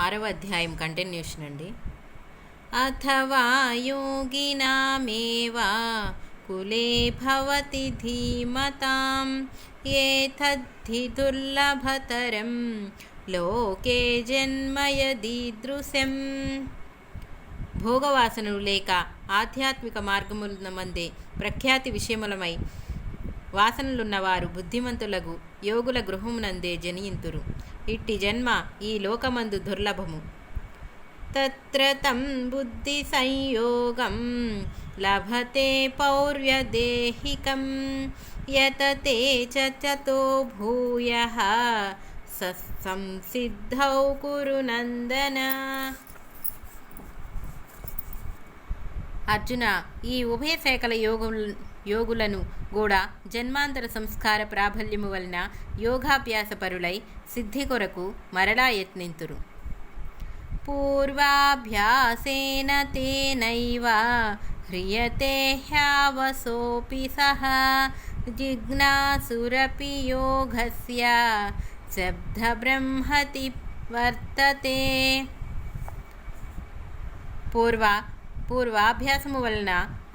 ఆరవ అధ్యాయం కంటిన్యూషన్ అండి. అథవా యోగినామేవా కులే భవతి ధీమతాం ఏతద్ధి దుర్లభతరం లోకే జన్మయదీదృశం. భోగవాసనలు లేక ఆధ్యాత్మిక మార్గముల మందే ప్రఖ్యాతి విషయములమై వాసనలున్నవారు బుద్ధిమంతులకు యోగుల గృహమునందే జనియింతురు. ఇట్టి జన్మ ఈ లోకమందు దుర్లభము. తత్ర తం బుద్ధి సంయోగం లభతే పౌర్యదేహికం యతతే చతో భూయః సంసిద్ధౌ కురు నందన. అర్జున, ఈ ఉభయ శాఖల యోగులను కూడా జన్మాంతర సంస్కార ప్రాబల్యము వలన యోగాభ్యాస పరులై సిద్ధి కొరకు మరలా యత్నింతురు. పూర్వాభ్యాసేన తేనైవ హ్రియతే హ్యావసోపి సహ జిజ్ఞాసురపి యోగస్య శబ్ద బ్రహ్మతి వర్తతే. పూర్వాభ్యాసము వలన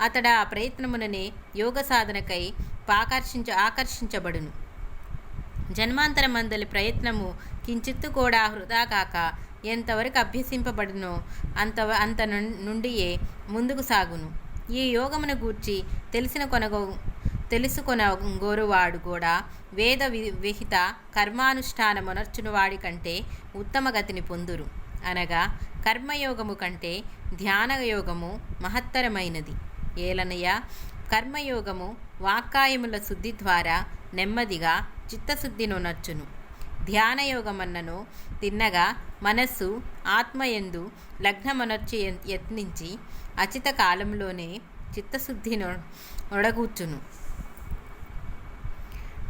అతడు ఆ ప్రయత్నముననే యోగ సాధనకై ఆకర్షించబడును. జన్మాంతర మందలి ప్రయత్నము కించిత్తు కూడా వృధా కాక ఎంతవరకు అభ్యసింపబడునో అంత నుండియే ముందుకు సాగును. ఈ యోగమును గూర్చి తెలుసుకొనగోరువాడు కూడా వేద విహిత కర్మానుష్ఠానమునర్చుని వాడి కంటే ఉత్తమ గతిని పొందురు. అనగా కర్మయోగము కంటే ధ్యానయోగము మహత్తరమైనది. ఏలనయ కర్మయోగము వాక్కాయముల శుద్ధి ద్వారా నెమ్మదిగా చిత్తశుద్ధినొనర్చును. ధ్యానయోగమన్నను తిన్నగా మనస్సు ఆత్మయందు లగ్నమనర్చి యత్నించి అచిత కాలంలోనే చిత్తశుద్ధినొడగూర్చును.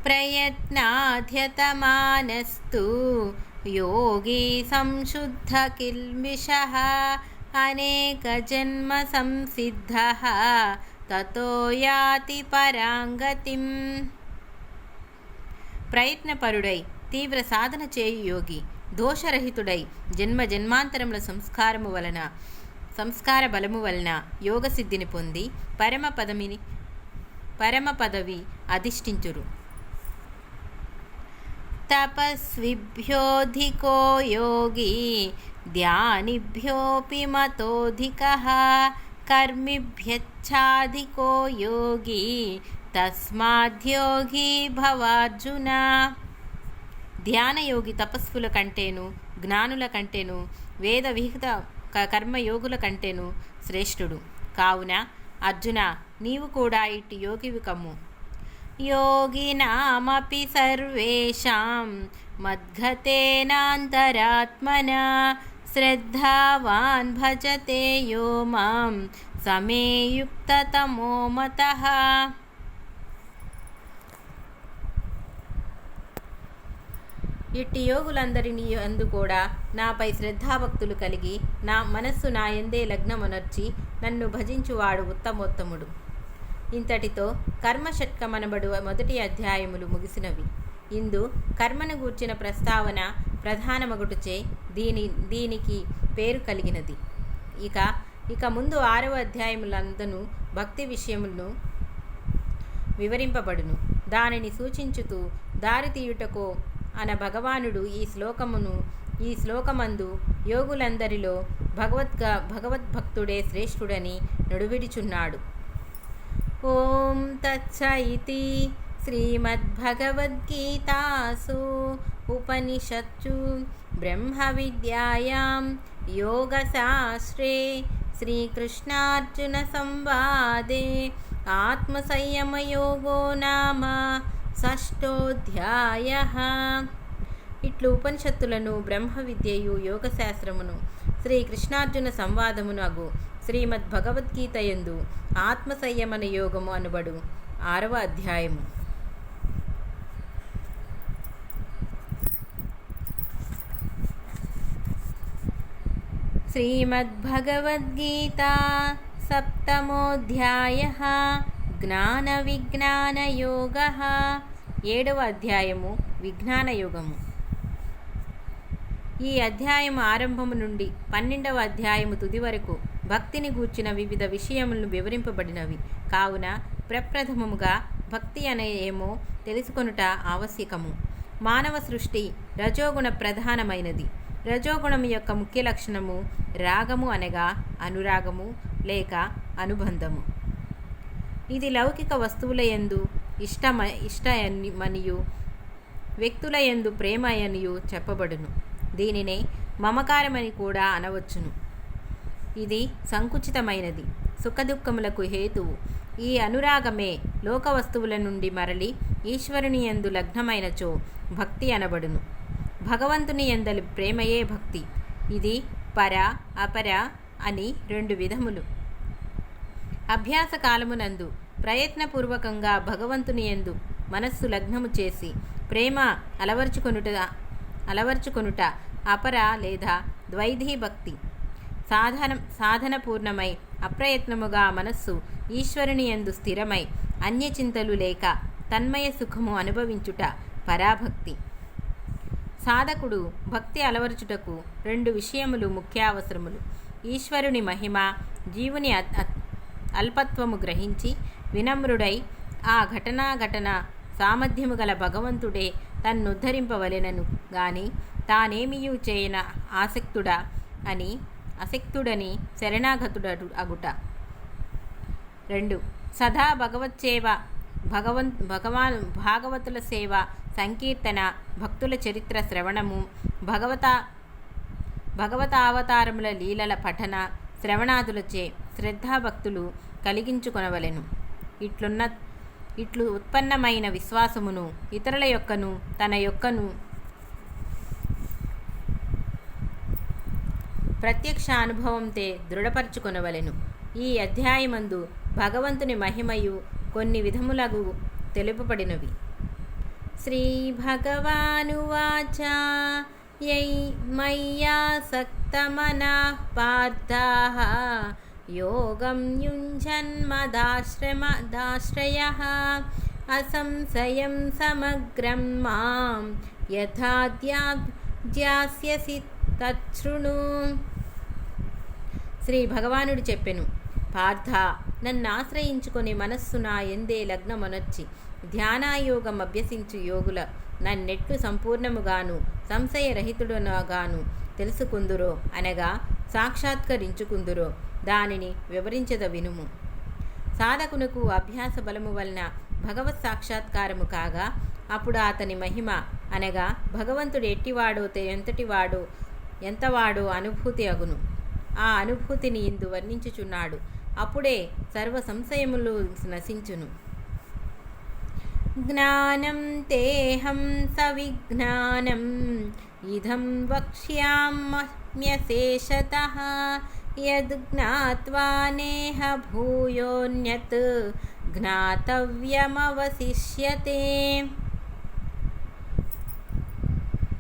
ప్రయత్నాధ్యతమానస్తు యోగి సంశుద్ధ కిల్మిషః అనేక జన్మ సంసిద్ధః తతో యాతి పరాంగతిం. ప్రయత్నపరుడై తీవ్ర సాధన చేయు యోగి దోషరహితుడై జన్మాంతరముల సంస్కార బలము వలన యోగసిద్ధిని పొంది పరమ పదవి అధిష్ఠించురు. తపస్విభ్యోధికో యోగి ధ్యానిభ్యోపి మతోధికః కర్మిభ్యచ్ఛాధికో యోగి తస్మాద్యోగి భవార్జున. ధ్యానయోగి తపస్సుల కంటేను జ్ఞానుల కంటేను వేద విహిత కర్మయోగుల కంటేను శ్రేష్ఠుడు. కావున అర్జున, నీవు కూడా ఇట్టి యోగివి కమ్ము. యోగినామపి సర్వేషాం మద్గతేనాంతరాత్మనా శ్రద్ధావాన్ భజతే యో మాం సమే యుక్తతమో మతః. ఇట్టి యోగులందరినీ అందు కూడా నాపై శ్రద్ధాభక్తులు కలిగి నా మనస్సు నా యందే లగ్నమనర్చి నన్ను భజించువాడు ఉత్తమోత్తముడు. ఇంతటితో కర్మషట్కమనబడు మొదటి అధ్యాయములు ముగిసినవి. ఇందు కర్మను గూర్చిన ప్రస్తావన ప్రధానమగుటచే దీనికి పేరు కలిగినది. ఇక ముందు 6వ అధ్యాయములందను భక్తి విషయములను వివరింపబడును. దానిని సూచించుతూ దారితీయుటకో అన భగవానుడు ఈ శ్లోకమందు యోగులందరిలో భగవద్భక్తుడే శ్రేష్ఠుడని నడువిడిచున్నాడు. ఓం తత్సఇతి శ్రీమద్భగవద్గీతాసు ఉపనిషత్సు బ్రహ్మ విద్యాయాం యోగశాస్త్రే శ్రీకృష్ణార్జున సంవాదే ఆత్మసంయమయోగో నామ షష్ఠోధ్యాయః. ఇట్లు ఉపనిషత్తులను బ్రహ్మ విద్యయు యోగశాస్త్రమును శ్రీకృష్ణార్జున సంవాదమును అగు శ్రీమద్భగవద్గీత యందు ఆత్మసంయమన యోగము అనబడు 6వ అధ్యాయము. శ్రీమద్భగవద్గీతా సప్తమోధ్యాయః జ్ఞాన విజ్ఞాన యోగః. 7వ అధ్యాయము విజ్ఞాన యోగము. ఈ అధ్యాయం ఆరంభము నుండి 12వ అధ్యాయము తుది వరకు భక్తిని గూర్చిన వివిధ విషయములను వివరింపబడినవి. కావున ప్రప్రథమముగా భక్తి అనే ఏమో తెలుసుకొనుట ఆవశ్యకము. మానవ సృష్టి రజోగుణ ప్రధానమైనది. రజోగుణం యొక్క ముఖ్య లక్షణము రాగము అనగా అనురాగము లేక అనుబంధము. ఇది లౌకిక వస్తువుల యందు ఇష్టమనియు వ్యక్తుల యందు ప్రేమయనియు చెప్పబడును. దీనినే మమకారమని కూడా అనవచ్చును. ఇది సంకుచితమైనది, సుఖదుఖములకు హేతువు. ఈ అనురాగమే లోక వస్తువుల నుండి మరలి ఈశ్వరుని యందు లగ్నమైనచో భక్తి అనబడును. భగవంతుని యందలి ప్రేమయే భక్తి. ఇది పర అపర అని 2 విధములు. అభ్యాస కాలమునందు ప్రయత్నపూర్వకంగా భగవంతుని యందు మనస్సు లగ్నము చేసి ప్రేమ అలవర్చుకొనుట అపర లేదా ద్వైధీ భక్తి. సాధనపూర్ణమై అప్రయత్నముగా మనస్సు ఈశ్వరుని యందు స్థిరమై అన్యచింతలు లేక తన్మయ సుఖము అనుభవించుట పరాభక్తి. సాధకుడు భక్తి అలవరుచుటకు 2 విషయములు ముఖ్యావసరములు. ఈశ్వరుని మహిమ, జీవుని అల్పత్వము గ్రహించి వినమ్రుడై ఆ ఘటన సామర్థ్యము గల భగవంతుడే తన్నుద్ధరింపవలెనను గాని తానేమియూ చేయన అసక్తుడని శరణాగతుడు అగుట. 2 సదా భగవచ్చేవ భాగవతుల సేవ, సంకీర్తన, భక్తుల చరిత్ర శ్రవణము, భగవతావతారముల లీలల పఠన శ్రవణాదులచే శ్రద్ధాభక్తులు కలిగించుకొనవలెను. ఇట్లు ఉత్పన్నమైన విశ్వాసమును ఇతరుల యొక్కను తన యొక్కను ప్రత్యక్ష అనుభవంతే దృఢపరచుకొనవలెను. ఈ అధ్యాయమందు భగవంతుని మహిమయు కొన్ని విధములగు తెలుపబడినవి. శ్రీ భగవానువాచ యై మయ్యాసక్తమనః పార్థః యోగం యుञ्जन्मदाश्रयः అసంశయం సమగ్రం మాం యథా ధ్యాస్యసి తచ్ఛృణు. శ్రీ భగవానుడు చెప్పెను, పార్థ, నన్నాశ్రయించుకొని మనస్సు నా ఎందే లగ్నమనొచ్చి ధ్యానాయోగం అభ్యసించు యోగుల నన్నెట్లు సంపూర్ణముగాను సంశయరహితుడుగాను తెలుసుకుందురో అనగా సాక్షాత్కరించుకుందురో దానిని వివరించద వినుము. సాధకునకు అభ్యాస బలము వలన భగవత్ సాక్షాత్కారము కాగా అప్పుడు అతని మహిమ అనగా భగవంతుడు ఎట్టివాడో ఎంతవాడో అనుభూతి అగును. ఆ అనుభూతిని ఇందు వర్ణించుచున్నాడు. అప్పుడే సర్వ సంశయములు నశించును. జ్ఞానం తేహం సవిజ్ఞానం ఇదం వక్ష్యామ్యశేషతః యద్ జ్ఞాత్వా నేహ భూయోన్యత్ జ్ఞాతవ్యమవశిష్యతే.